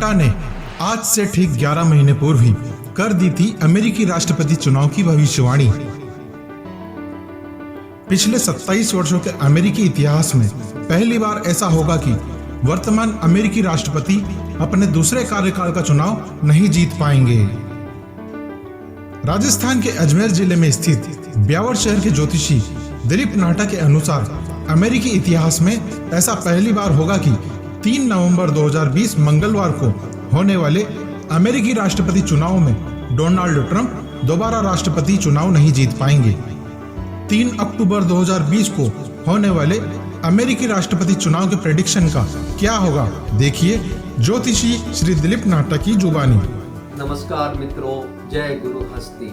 नाटा ने आज से ठीक 11 महीने पूर्व ही कर दी थी अमेरिकी राष्ट्रपति चुनाव की भविष्यवाणी। पिछले 27 वर्षों के अमेरिकी इतिहास में पहली बार ऐसा होगा कि वर्तमान अमेरिकी राष्ट्रपति अपने दूसरे कार्यकाल का चुनाव नहीं जीत पाएंगे। राजस्थान के अजमेर जिले में स्थित ब्यावर शहर के ज्योतिषी दिलीप नाटा के अनुसार अमेरिकी इतिहास में ऐसा पहली बार होगा कि 3 नवंबर 2020 मंगलवार को होने वाले अमेरिकी राष्ट्रपति चुनाव में डोनाल्ड ट्रंप दोबारा राष्ट्रपति चुनाव नहीं जीत पाएंगे। 3 अक्टूबर 2020 को होने वाले अमेरिकी राष्ट्रपति चुनाव के प्रेडिक्शन का क्या होगा, देखिए ज्योतिषी श्री दिलीप नाटा की जुबानी। नमस्कार मित्रों, जय गुरु हस्ती।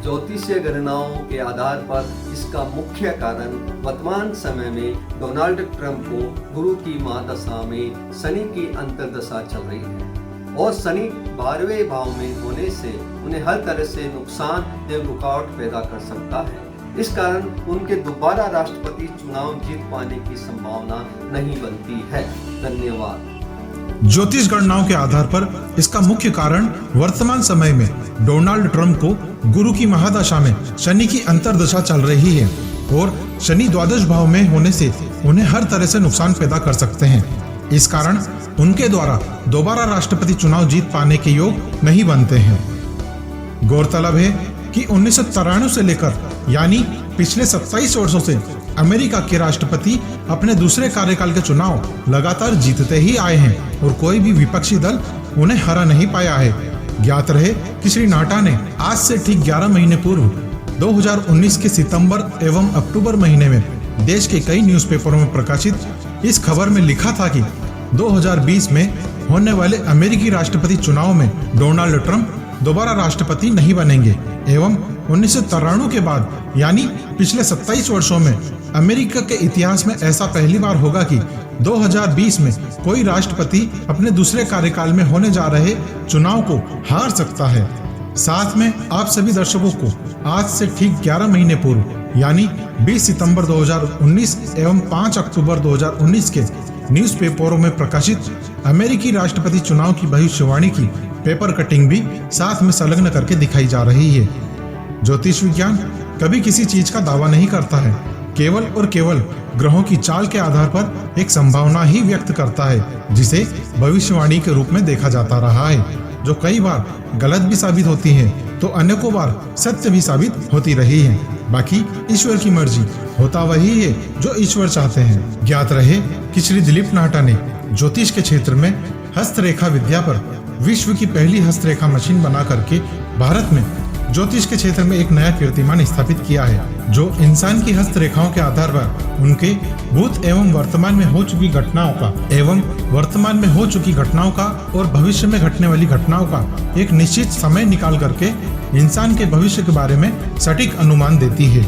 ज्योतिषीय गणनाओं के आधार पर इसका मुख्य कारण वर्तमान समय में डोनाल्ड ट्रंप को गुरु की महादशा में शनि की अंतर्दशा चल रही है और शनि 12वें भाव में होने से उन्हें हर तरह से नुकसान एवं रुकावट पैदा कर सकता है। इस कारण उनके दोबारा राष्ट्रपति चुनाव जीत पाने की संभावना नहीं बनती है। धन्यवाद। ज्योतिष गणनाओं के आधार पर इसका मुख्य कारण वर्तमान समय में डोनाल्ड ट्रंप को गुरु की महादशा में शनि की अंतर्दशा चल रही है और शनि द्वादश भाव में होने से उन्हें हर तरह से नुकसान पैदा कर सकते हैं। इस कारण उनके द्वारा दोबारा राष्ट्रपति चुनाव जीत पाने के योग नहीं बनते हैं। गौरतलब है कि 1993 से लेकर यानी पिछले 27 वर्षों से अमेरिका के राष्ट्रपति अपने दूसरे कार्यकाल के चुनाव लगातार जीतते ही आए हैं और कोई भी विपक्षी दल उन्हें हरा नहीं पाया है। ज्ञात रहे कि श्री नाटा ने आज से ठीक 11 महीने पूर्व 2019 के सितंबर एवं अक्टूबर महीने में देश के कई न्यूज़पेपरों में प्रकाशित इस खबर में लिखा था कि 2020 में होने वाले अमेरिकी राष्ट्रपति चुनाव में डोनाल्ड ट्रंप दोबारा राष्ट्रपति नहीं बनेंगे एवं 1993 के बाद यानी पिछले 27 वर्षों में अमेरिका के इतिहास में ऐसा पहली बार होगा कि 2020 में कोई राष्ट्रपति अपने दूसरे कार्यकाल में होने जा रहे चुनाव को हार सकता है। साथ में आप सभी दर्शकों को आज से ठीक 11 महीने पूर्व यानी 20 सितंबर 2019 एवं 5 अक्टूबर 2019 के न्यूज़पेपरों में प्रकाशित अमेरिकी राष्ट्रपति चुनाव की भविष्यवाणी की पेपर कटिंग भी साथ में संलग्न करके दिखाई जा रही है। ज्योतिष विज्ञान कभी किसी चीज का दावा नहीं करता है, केवल और केवल ग्रहों की चाल के आधार पर एक संभावना ही व्यक्त करता है जिसे भविष्यवाणी के रूप में देखा जाता रहा है, जो कई बार गलत भी साबित होती है तो अनेकों बार सत्य भी साबित होती रही है। बाकी ईश्वर की मर्जी, होता वही है जो ईश्वर चाहते हैं। ज्ञात रहे कि श्री दिलीप नाटा ने ज्योतिष के क्षेत्र में हस्तरेखा विद्या पर विश्व की पहली हस्तरेखा मशीन बना करके भारत में ज्योतिष के क्षेत्र में एक नया कीर्तिमान स्थापित किया है, जो इंसान की हस्तरेखाओं के आधार पर उनके भूत एवं वर्तमान में हो चुकी घटनाओं का और भविष्य में घटने वाली घटनाओं का एक निश्चित समय निकाल करके इंसान के भविष्य के बारे में सटीक अनुमान देती है।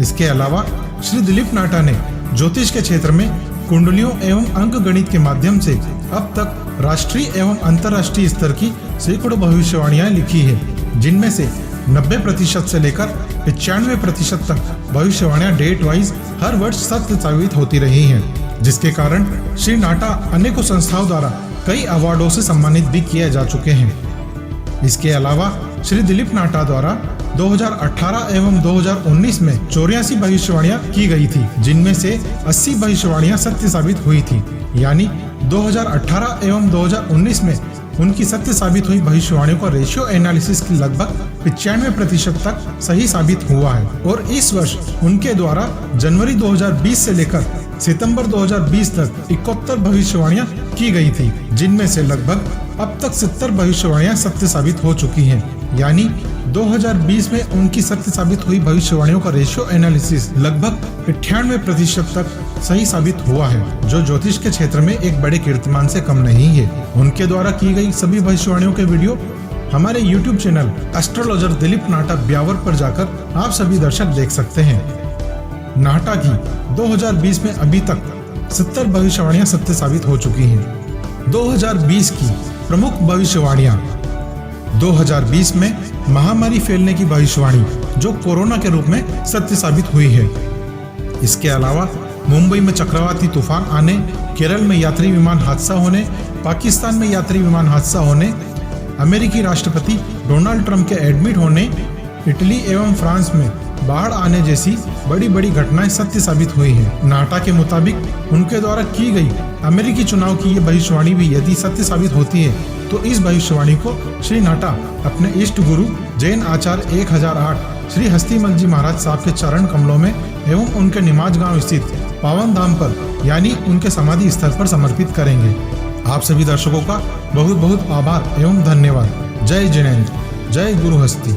इसके अलावा श्री दिलीप नाटा ने ज्योतिष के क्षेत्र में कुंडलियों एवं अंक गणित के माध्यम से अब तक राष्ट्रीय एवं अंतर्राष्ट्रीय स्तर की सैकड़ों भविष्यवाणियां लिखी है, जिनमें से 90% से लेकर 95% तक भविष्यवाणियां डेट वाइज हर वर्ष सत्य साबित होती रही हैं, जिसके कारण श्री नाटा अनेकों संस्थाओं द्वारा कई अवार्डों से सम्मानित भी किए जा चुके हैं। इसके अलावा श्री दिलीप नाटा द्वारा 2018 एवं 2019 में 84 भविष्यवाणियां की गई थी, जिनमें से 80 भविष्यवाणियां सत्य साबित हुई थी। यानी 2018 एवं 2019 में उनकी सत्य साबित हुई भविष्यवाणियों का रेशियो एनालिसिस की लगभग 95% तक सही साबित हुआ है और इस वर्ष उनके द्वारा जनवरी 2020 से लेकर सितंबर 2020 तक 71 भविष्यवाणियां की गई थी, जिनमें से लगभग अब तक 70 भविष्यवाणियां सत्य साबित हो चुकी हैं। यानी 2020 में उनकी सत्य साबित हुई भविष्यवाणियों का रेशियो एनालिसिस लगभग 98% तक सही साबित हुआ है, जो ज्योतिष के क्षेत्र में एक बड़े कीर्तिमान से कम नहीं है। उनके द्वारा की गई सभी भविष्यवाणियों के वीडियो हमारे YouTube चैनल एस्ट्रोलॉजर दिलीप नाटा ब्यावर पर जाकर आप सभी दर्शक देख सकते हैं। नाटा की 2020 में अभी तक 70 भविष्यवाणियां सत्य साबित हो चुकी हैं। 2020 की प्रमुख भविष्यवाणियां 2020 में महामारी फैलने की भविष्यवाणी जो कोरोना के रूप में सत्य साबित हुई है। इसके अलावा मुंबई में चक्रवाती तूफान आने, केरल में यात्री विमान हादसा होने, पाकिस्तान में यात्री विमान हादसा होने, अमेरिकी राष्ट्रपति डोनाल्ड ट्रंप के एडमिट होने, इटली एवं फ्रांस में बाढ़ आने जैसी बड़ी बड़ी घटनाएं सत्य साबित हुई हैं। नाटा के मुताबिक उनके द्वारा की गई अमेरिकी चुनाव की ये भविष्यवाणी भी यदि सत्य साबित होती है तो इस भविष्यवाणी को श्री नाटा अपने इष्ट गुरु जैन आचार्य 1008 श्री हस्तिमल जी महाराज साहब के चरण कमलों में एवं उनके निमाज गांव स्थित पावन धाम पर यानी उनके समाधि स्थल पर समर्पित करेंगे। आप सभी दर्शकों का बहुत बहुत आभार एवं धन्यवाद। जय जिनेन्द्र, जय गुरु हस्ती।